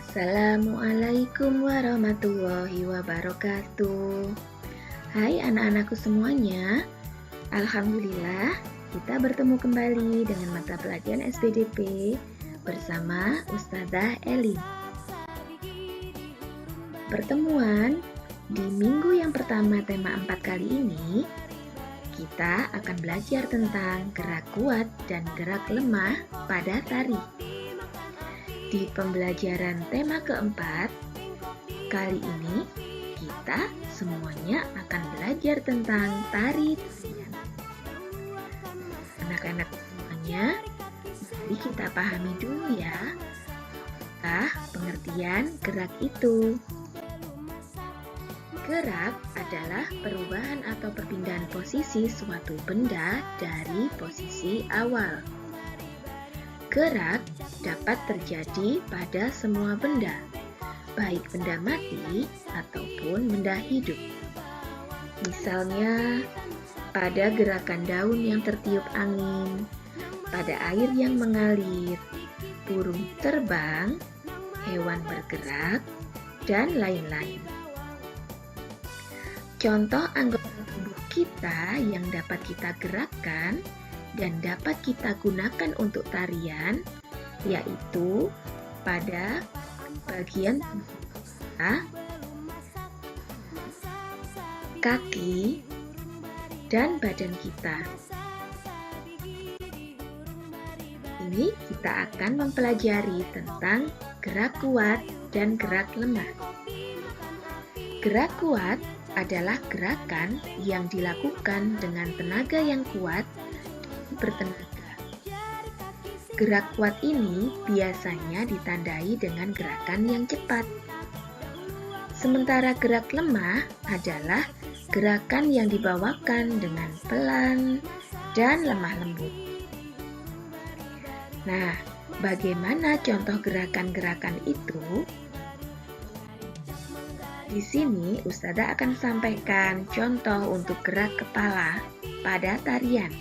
Assalamualaikum warahmatullahi wabarakatuh. Hai anak-anakku semuanya. Alhamdulillah kita bertemu kembali dengan mata pelajaran SPDP bersama Ustazah Elin. Pertemuan di minggu yang pertama tema 4 kali ini, kita akan belajar tentang gerak kuat dan gerak lemah pada tari. Di pembelajaran tema keempat, kali ini kita semuanya akan belajar tentang tari-tarian. Anak-anak semuanya, mari kita pahami dulu ya, pengertian gerak itu. Gerak adalah perubahan atau perpindahan posisi suatu benda dari posisi awal. Gerak dapat terjadi pada semua benda, baik benda mati ataupun benda hidup. Misalnya, pada gerakan daun yang tertiup angin, pada air yang mengalir, burung terbang, hewan bergerak, dan lain-lain. Contoh anggota tubuh kita yang dapat kita gerakkan dan dapat kita gunakan untuk tarian, yaitu pada bagian kaki dan badan kita. Ini kita akan mempelajari tentang gerak kuat dan gerak lemah. Gerak kuat adalah gerakan yang dilakukan dengan tenaga yang kuat bertenaga. Gerak kuat ini biasanya ditandai dengan gerakan yang cepat. Sementara gerak lemah adalah gerakan yang dibawakan dengan pelan dan lemah lembut. Nah, bagaimana contoh gerakan-gerakan itu? Di sini Ustazah akan sampaikan contoh untuk gerak kepala pada tarian.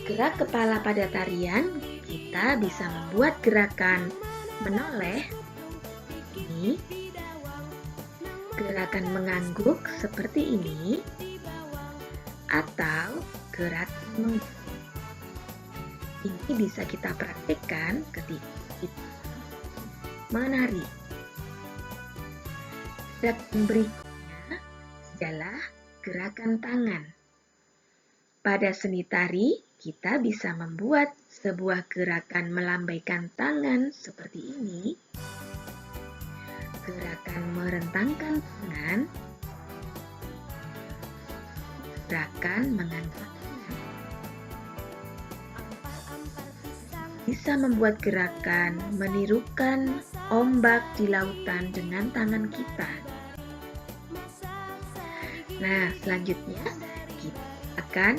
Gerak kepala pada tarian, kita bisa membuat gerakan menoleh, ini, gerakan mengangguk seperti ini, atau gerak ini bisa kita praktikkan ketika kita menari. Gerakan berikutnya adalah gerakan tangan. Pada seni tari, kita bisa membuat sebuah gerakan melambaikan tangan seperti ini, gerakan merentangkan tangan, gerakan mengangkat tangan. Bisa membuat gerakan menirukan ombak di lautan dengan tangan kita. Nah, selanjutnya kita akan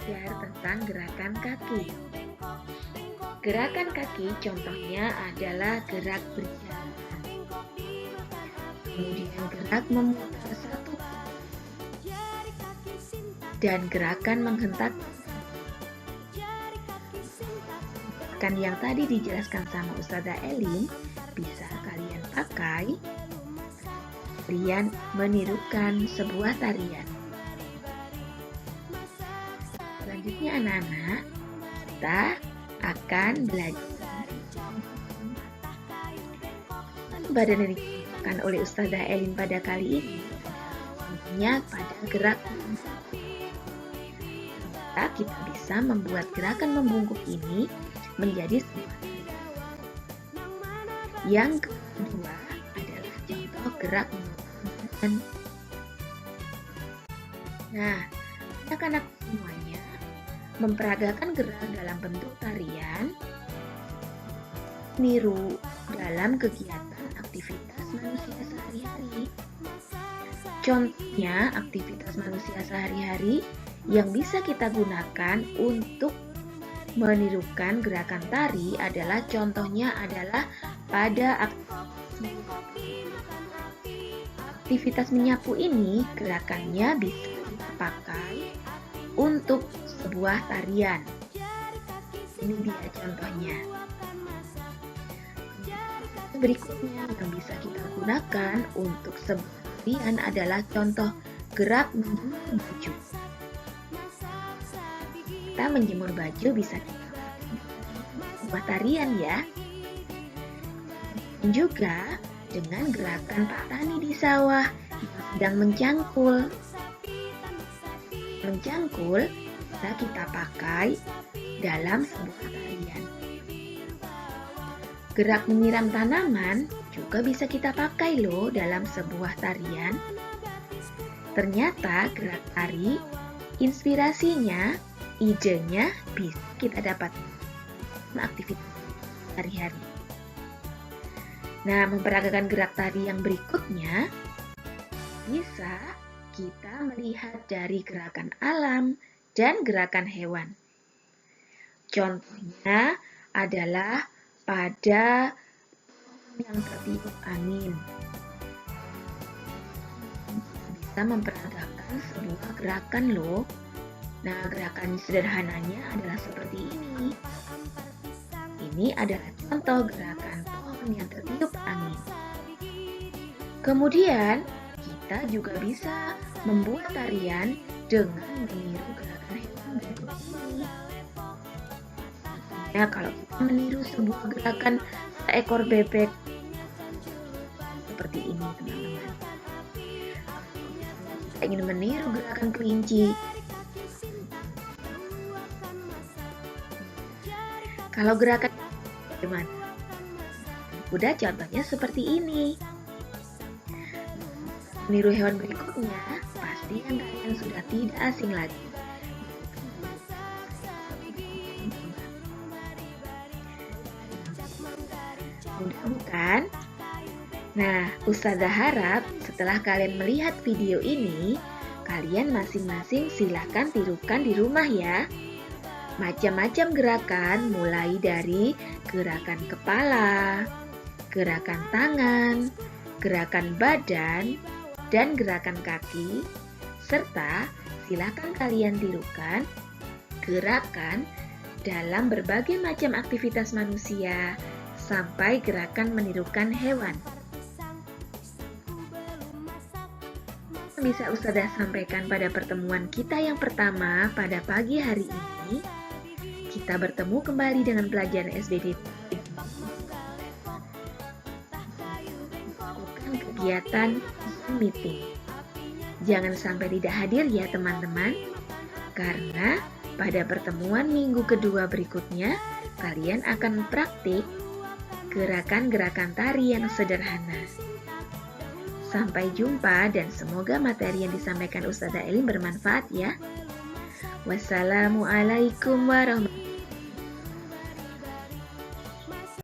belajar tentang gerakan kaki. Gerakan kaki contohnya adalah gerak berjalan, kemudian gerak memutar satu, dan gerakan menghentak. Gerakan yang tadi dijelaskan sama Ustazah Elin bisa kalian pakai kalian menirukan sebuah tarian. Selanjutnya anak-anak, kita akan belajar badan yang digunakan oleh Ustazah Elin pada kali ini tentunya pada gerak kita bisa membuat gerakan membungkuk ini menjadi sebuah tarian. Yang kedua adalah contoh gerak mengumpulkan. Nah, anak-anak semuanya memperagakan gerak dalam bentuk tarian, niru dalam kegiatan aktivitas manusia sehari-hari. Contohnya aktivitas manusia sehari-hari yang bisa kita gunakan untuk menirukan gerakan tari adalah contohnya adalah pada aktivitas menyapu ini, gerakannya bisa kita pakai untuk sebuah tarian. Ini dia contohnya. Berikutnya yang bisa kita gunakan untuk sebuah tarian adalah contoh gerak menjemur baju. Kita menjemur baju bisa kita buat tarian ya. Dan juga dengan gerakan Pak Tani di sawah yang sedang mencangkul. Mencangkul bisa kita pakai dalam sebuah tarian. Gerak menyiram tanaman juga bisa kita pakai loh dalam sebuah tarian. Ternyata gerak tari, inspirasinya, idenya bisa kita dapat aktivitas sehari-hari. Nah, memperagakan gerak tari yang berikutnya bisa kita melihat dari gerakan alam dan gerakan hewan. Contohnya adalah pada yang tertiup angin. Bisa memperagakan sebuah gerakan loh. Nah, gerakan sederhananya adalah seperti ini. Ini adalah contoh gerakan pohon yang tertiup angin. Kemudian, kita juga bisa membuat tarian dengan meniru gerakan hewan berikut ini. Nah, kalau kita meniru sebuah gerakan seekor bebek seperti ini, teman-teman. Kita ingin meniru gerakan kelinci. Kalau gerakan bagaimana? Udah contohnya seperti ini. Meniru hewan berikutnya, pasti yang kalian sudah tidak asing lagi. Mudah bukan? Nah, Ustazah harap setelah kalian melihat video ini, kalian masing-masing silahkan tirukan di rumah ya. Macam-macam gerakan mulai dari gerakan kepala, gerakan tangan, gerakan badan, dan gerakan kaki, serta silakan kalian tirukan gerakan dalam berbagai macam aktivitas manusia sampai gerakan menirukan hewan. Bisa Ustazah sampaikan pada pertemuan kita yang pertama pada pagi hari ini, kita bertemu kembali dengan pelajaran SBD. Lakukan kegiatan meeting. Jangan sampai tidak hadir ya teman-teman, karena pada pertemuan minggu kedua berikutnya, kalian akan praktik gerakan-gerakan tari yang sederhana. Sampai jumpa dan semoga materi yang disampaikan Ustazah Elin bermanfaat ya. Wassalamualaikum warahmatullahi wabarakatuh.